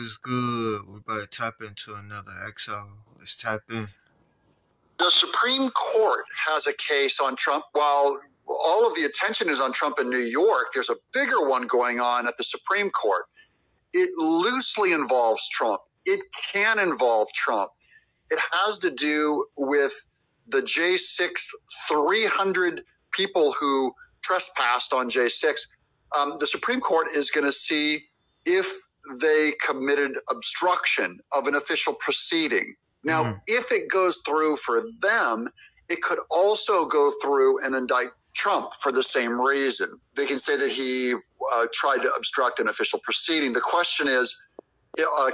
What's good? We're about to tap into another exile. Let's tap in. The Supreme Court has a case on Trump. While all of the attention is on Trump in New York, there's a bigger one going on at the Supreme Court. It loosely involves Trump. It can involve Trump. It has to do with the J6 300 people who trespassed on J6. The Supreme Court is going to see if they committed obstruction of an official proceeding. Now, if it goes through for them, it could also go through and indict Trump for the same reason. They can say that he tried to obstruct an official proceeding. The question is,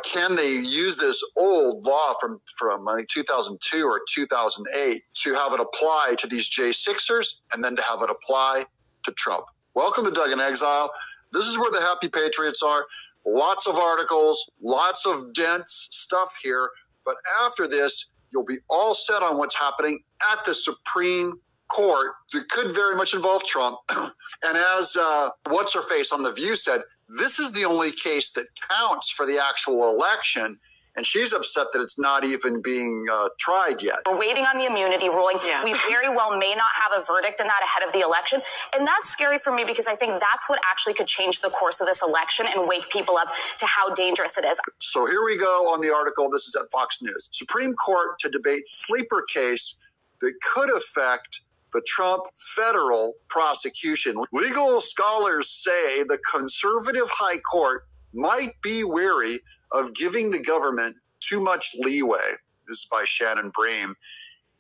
can they use this old law from I think 2002 or 2008 to have it apply to these J6ers and then to have it apply to Trump? Welcome to Doug in Exile. This is where the happy patriots are. Lots of articles, lots of dense stuff here. But after this, you'll be all set on what's happening at the Supreme Court. It could very much involve Trump. And as What's-Her-Face on The View said, this is the only case that counts for the actual election. And she's upset that it's not even being tried yet. We're waiting on the immunity ruling. Yeah. We very well may not have a verdict in that ahead of the election. And that's scary for me because I think that's what actually could change the course of this election and wake people up to how dangerous it is. So here we go on the article. This is at Fox News. Supreme Court to debate sleeper case that could affect the Trump federal prosecution. Legal scholars say the conservative high court might be wary of giving the government too much leeway. This is by Shannon Bream.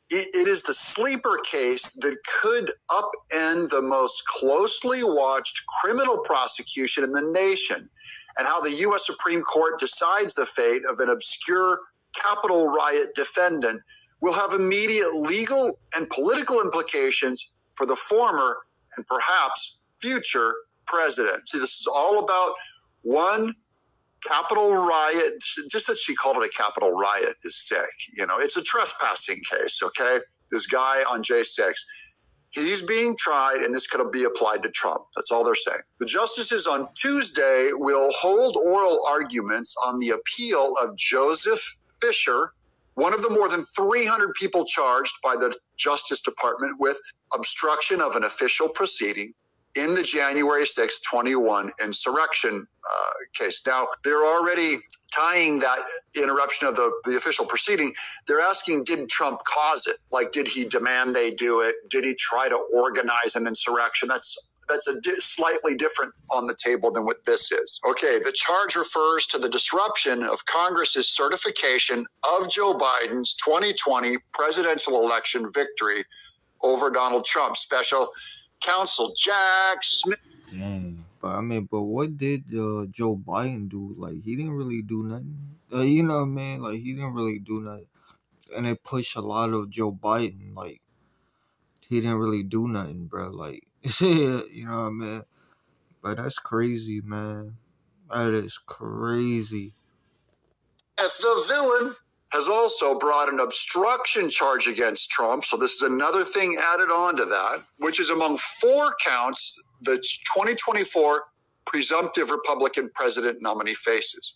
It is the sleeper case that could upend the most closely watched criminal prosecution in the nation, and how the U.S. Supreme Court decides the fate of an obscure Capitol riot defendant will have immediate legal and political implications for the former and perhaps future president. See, this is all about one Capitol riot. Just that she called it a Capitol riot is sick. You know, it's a trespassing case, okay? This guy on J6, he's being tried, and this could be applied to Trump. That's all they're saying. The justices on Tuesday will hold oral arguments on the appeal of Joseph Fisher, one of the more than 300 people charged by the Justice Department with obstruction of an official proceeding in the January 6, 21 insurrection case. Now, they're already tying that interruption of the official proceeding. They're asking, did Trump cause it? Like, did he demand they do it? Did he try to organize an insurrection? That's slightly different on the table than what this is. Okay, the charge refers to the disruption of Congress's certification of Joe Biden's 2020 presidential election victory over Donald Trump. Special Counsel Jack Smith. Dang, but what did Joe Biden do? Like, he didn't really do nothing. You know what I mean? Like, he didn't really do nothing. And it pushed a lot of Joe Biden. Like, he didn't really do nothing, bro. Like, you know what I mean? But that's crazy, man. That is crazy. The villain has also brought an obstruction charge against Trump. So this is another thing added on to that, which is among 4 counts the 2024 presumptive Republican president nominee faces.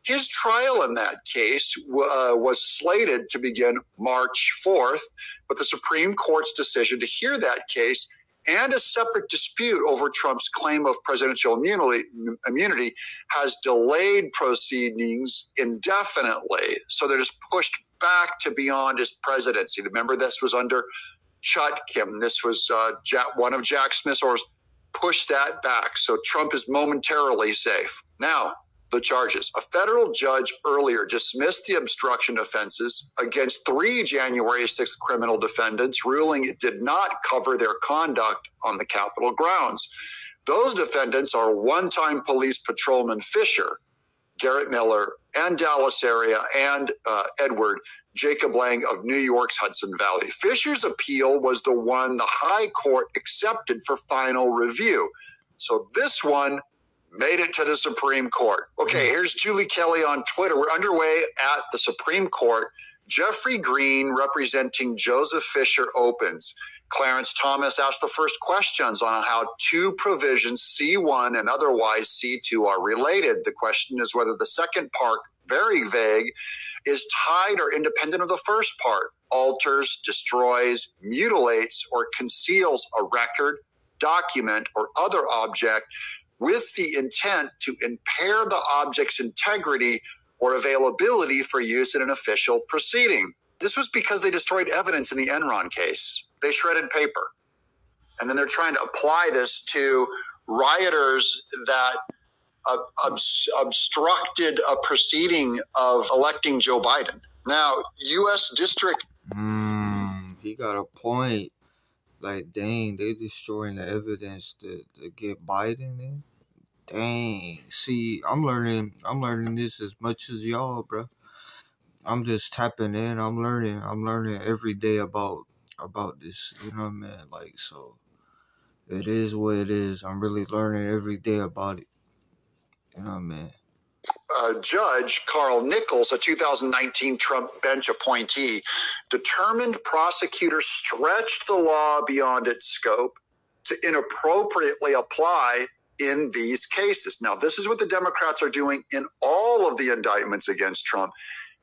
His trial in that case was slated to begin March 4th, but the Supreme Court's decision to hear that case and a separate dispute over Trump's claim of presidential immunity has delayed proceedings indefinitely. So they're just pushed back to beyond his presidency. Remember, this was under Chutkin. This was one of Jack Smith's orders. Push that back. So Trump is momentarily safe. Now, the charges. A federal judge earlier dismissed the obstruction offenses against 3 January 6th criminal defendants, ruling it did not cover their conduct on the Capitol grounds. Those defendants are one-time police patrolman Fisher, Garrett Miller, and Dallas area, and Edward Jacob Lang of New York's Hudson Valley. Fisher's appeal was the one the high court accepted for final review. So this one made it to the Supreme Court. Okay, here's Julie Kelly on Twitter. We're underway at the Supreme Court. Jeffrey Green representing Joseph Fisher opens. Clarence Thomas asked the first questions on how two provisions, C1 and otherwise C2, are related. The question is whether the second part, very vague, is tied or independent of the first part, alters, destroys, mutilates, or conceals a record, document, or other object with the intent to impair the object's integrity or availability for use in an official proceeding. This was because they destroyed evidence in the Enron case. They shredded paper. And then they're trying to apply this to rioters that obstructed a proceeding of electing Joe Biden. Now, U.S. District... He got a point. Like, dang, they destroying the evidence to get Biden in. Dang. See, I'm learning this as much as y'all, bro. I'm just tapping in. I'm learning every day about this. You know what I mean? Like, so it is what it is. I'm really learning every day about it. You know what I mean? Judge Carl Nichols, a 2019 Trump bench appointee, determined prosecutors stretched the law beyond its scope to inappropriately apply in these cases. Now, this is what the Democrats are doing in all of the indictments against Trump.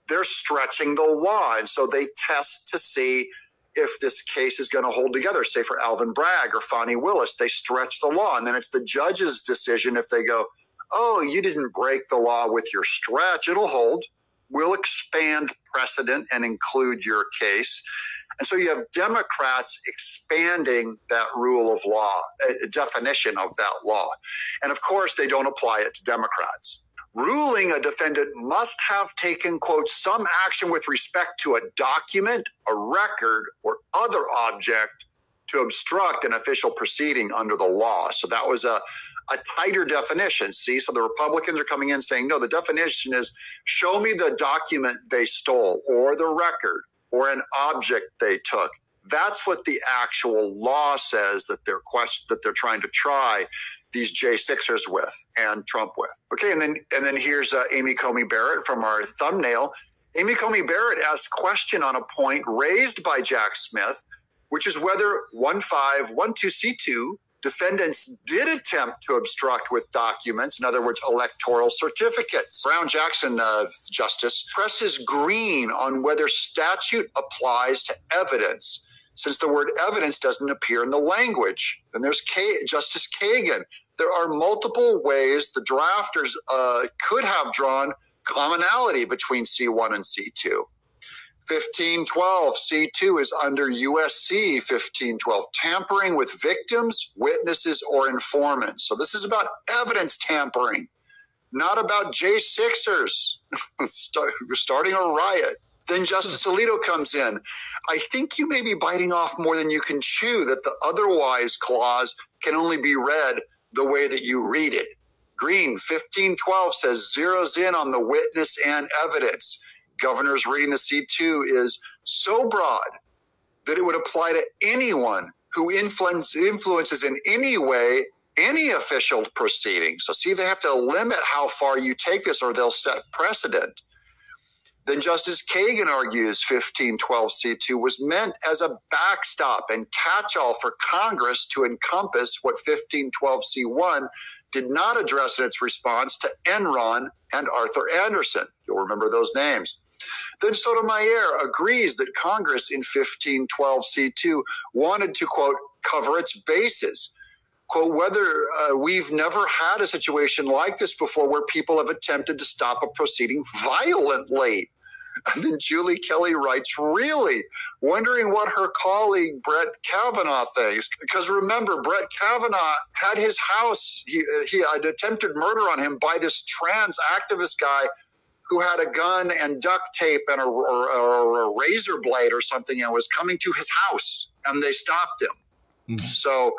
They're stretching the law, and so they test to see if this case is going to hold together. Say for Alvin Bragg or Fani Willis, they stretch the law, and then it's the judge's decision if they go, oh, you didn't break the law with your stretch, it'll hold. We'll expand precedent and include your case. And so you have Democrats expanding that rule of law, a definition of that law. And of course, they don't apply it to Democrats. Ruling a defendant must have taken, quote, some action with respect to a document, a record, or other object to obstruct an official proceeding under the law. So that was a tighter definition. See, so the Republicans are coming in saying, no, the definition is show me the document they stole or the record or an object they took. That's what the actual law says that they're trying to try these J6ers with and Trump with. Okay, and then here's Amy Coney Barrett from our thumbnail. Amy Coney Barrett asked a question on a point raised by Jack Smith, which is whether 1512C2 defendants did attempt to obstruct with documents, in other words, electoral certificates. Brown-Jackson, Justice, presses green on whether statute applies to evidence, since the word evidence doesn't appear in the language. Then there's Justice Kagan. There are multiple ways the drafters could have drawn commonality between C1 and C2. 1512 C2 is under USC 1512, tampering with victims, witnesses, or informants. So this is about evidence tampering, not about J6ers starting a riot. Then Justice Alito comes in. I think you may be biting off more than you can chew, that the otherwise clause can only be read the way that you read it. Green, 1512 says zeroes in on the witness and evidence. Governor's reading the C2 is so broad that it would apply to anyone who influences in any way any official proceeding. So see, they have to limit how far you take this or they'll set precedent. Then Justice Kagan argues 1512C2 was meant as a backstop and catch-all for Congress to encompass what 1512C1 did not address in its response to Enron and Arthur Anderson. You'll remember those names. Then Sotomayor agrees that Congress in 1512C2 wanted to, quote, cover its bases. Quote, whether we've never had a situation like this before where people have attempted to stop a proceeding violently. And then Julie Kelly writes, really, wondering what her colleague Brett Kavanaugh thinks. Because remember, Brett Kavanaugh had his house, he had attempted murder on him by this trans activist guy who had a gun and duct tape and a razor blade or something and was coming to his house, and they stopped him. Mm-hmm. So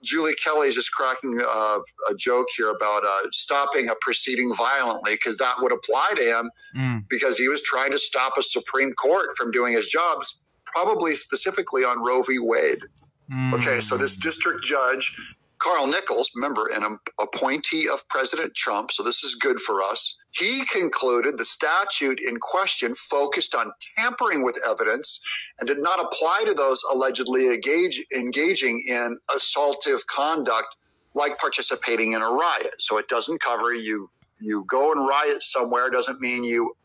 Julie Kelly is just cracking a joke here about stopping a proceeding violently, because that would apply to him because he was trying to stop a Supreme Court from doing his jobs, probably specifically on Roe v. Wade. Okay, so this district judge Carl Nichols, remember, an appointee of President Trump, so this is good for us. He concluded the statute in question focused on tampering with evidence and did not apply to those allegedly engaging in assaultive conduct like participating in a riot. So it doesn't cover you go and riot somewhere, doesn't mean you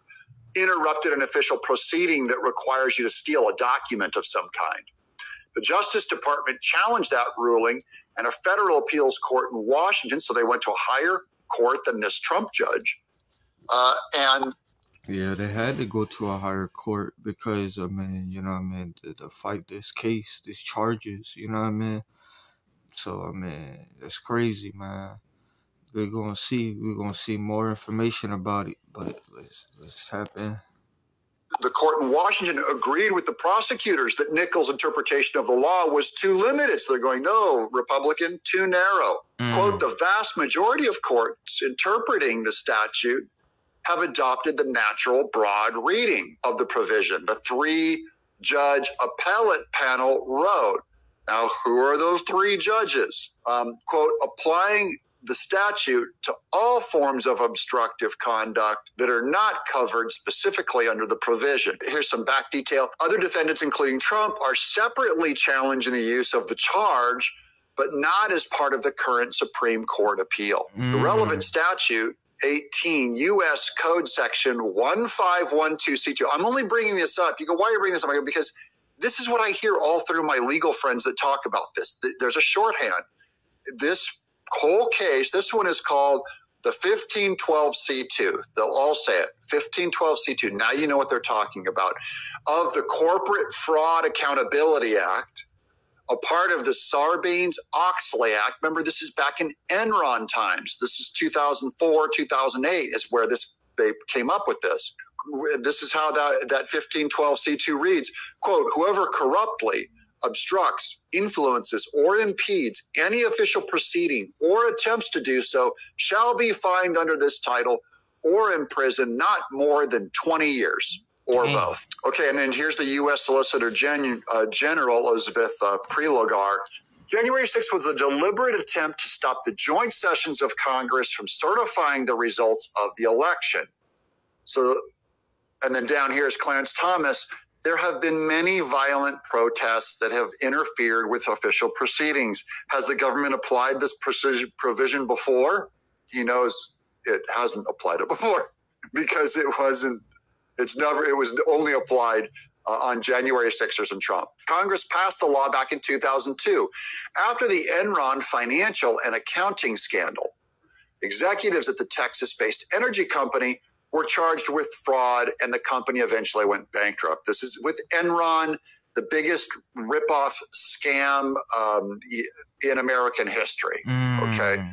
interrupted an official proceeding that requires you to steal a document of some kind. The Justice Department challenged that ruling, and a federal appeals court in Washington, so they went to a higher court than this Trump judge. Yeah, they had to go to a higher court because, I mean, you know what I mean, to fight this case, these charges, you know what I mean? So, I mean, that's crazy, man. We're gonna see more information about it, but let's tap in. The court in Washington agreed with the prosecutors that Nichols' interpretation of the law was too limited. So they're going, no, Republican, too narrow. Quote, the vast majority of courts interpreting the statute have adopted the natural broad reading of the provision. The 3-judge appellate panel wrote. Now, who are those 3 judges? Quote, applying the statute to all forms of obstructive conduct that are not covered specifically under the provision. Here's some back detail. Other defendants, including Trump, are separately challenging the use of the charge, but not as part of the current Supreme Court appeal. The relevant statute, 18 U.S. Code Section 1512C2. I'm only bringing this up. You go, why are you bringing this up? I go, because this is what I hear all through my legal friends that talk about this. There's a shorthand. This whole case, this one is called the 1512C2. They'll all say it, 1512C2. Now you know what they're talking about. Of the Corporate Fraud Accountability Act, a part of the Sarbanes-Oxley Act. Remember, this is back in Enron times. This is 2004, 2008 is where they came up with this. This is how that 1512C2 reads, quote, whoever corruptly obstructs, influences, or impedes any official proceeding or attempts to do so shall be fined under this title or imprisoned not more than 20 years or both. Okay, and then here's the U.S. Solicitor General Elizabeth Prelogar. January 6th was a deliberate attempt to stop the joint sessions of Congress from certifying the results of the election. So, and then down here is Clarence Thomas. There have been many violent protests that have interfered with official proceedings. Has the government applied this provision before? He knows it hasn't applied it before because it was only applied on January 6th in Trump. Congress passed the law back in 2002 after the Enron financial and accounting scandal. Executives at the Texas-based energy company were charged with fraud, and the company eventually went bankrupt. This is with Enron, the biggest ripoff scam in American history. Okay,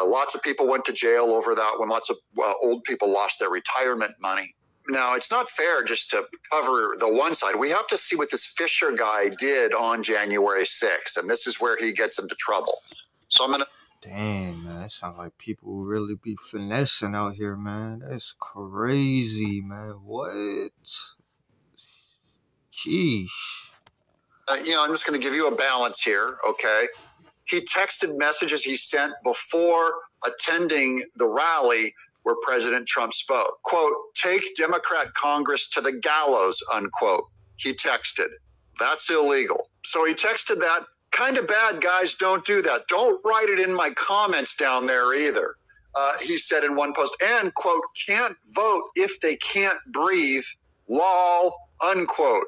lots of people went to jail over that one. Lots of old people lost their retirement money. Now, it's not fair just to cover the one side. We have to see what this Fisher guy did on January 6th, and this is where he gets into trouble. So I'm going to... Damn, man, that sounds like people who really be finessing out here, man. That's crazy, man. What? Sheesh. I'm just going to give you a balance here, okay? He texted messages he sent before attending the rally where President Trump spoke. Quote, take Democrat Congress to the gallows, unquote. He texted. That's illegal. So he texted that. Kind of bad, guys. Don't do that. Don't write it in my comments down there either. He said in one post, and, quote, can't vote if they can't breathe, lol, unquote.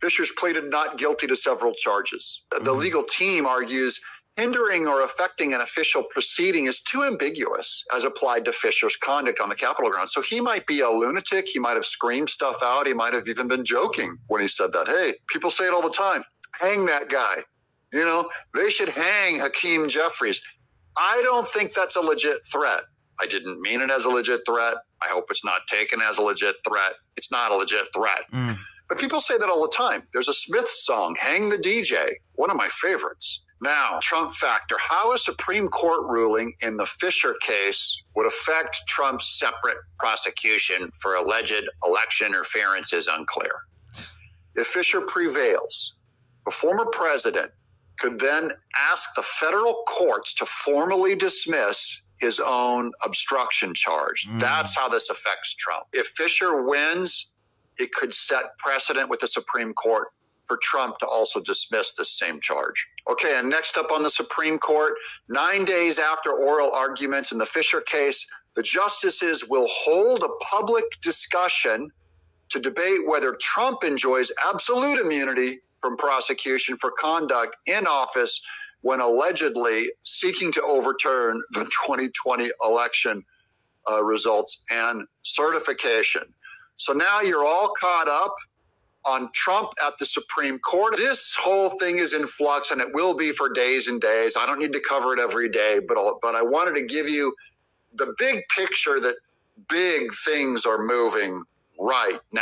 Fisher's pleaded not guilty to several charges. The legal team argues hindering or affecting an official proceeding is too ambiguous as applied to Fisher's conduct on the Capitol grounds. So he might be a lunatic. He might have screamed stuff out. He might have even been joking when he said that. Hey, people say it all the time. Hang that guy. They should hang Hakeem Jeffries. I don't think that's a legit threat. I didn't mean it as a legit threat. I hope it's not taken as a legit threat. It's not a legit threat. But people say that all the time. There's a Smiths song, Hang the DJ, one of my favorites. Now, Trump factor. How a Supreme Court ruling in the Fisher case would affect Trump's separate prosecution for alleged election interference is unclear. If Fisher prevails, the former president could then ask the federal courts to formally dismiss his own obstruction charge. That's how this affects Trump. If Fisher wins, it could set precedent with the Supreme Court for Trump to also dismiss this same charge. Okay, and next up on the Supreme Court, 9 days after oral arguments in the Fisher case, the justices will hold a public discussion to debate whether Trump enjoys absolute immunity from prosecution for conduct in office when allegedly seeking to overturn the 2020 election results and certification. So now you're all caught up on Trump at the Supreme Court. This whole thing is in flux, and it will be for days and days. I don't need to cover it every day, but I wanted to give you the big picture that big things are moving right now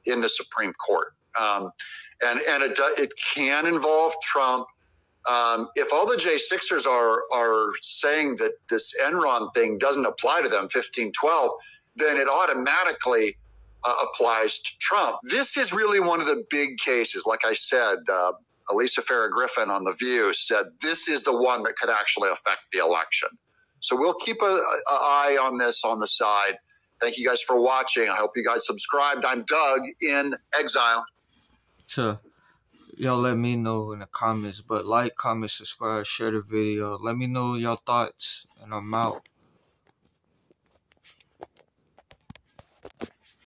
in the Supreme Court. And it can involve Trump. If all the J6ers are saying that this Enron thing doesn't apply to them, 1512, then it automatically applies to Trump. This is really one of the big cases. Like I said, Elisa Farrah Griffin on The View said this is the one that could actually affect the election. So we'll keep an eye on this on the side. Thank you guys for watching. I hope you guys subscribed. I'm Doug in exile. Y'all let me know in the comments, but like, comment, subscribe, share the video. Let me know your thoughts, and I'm out.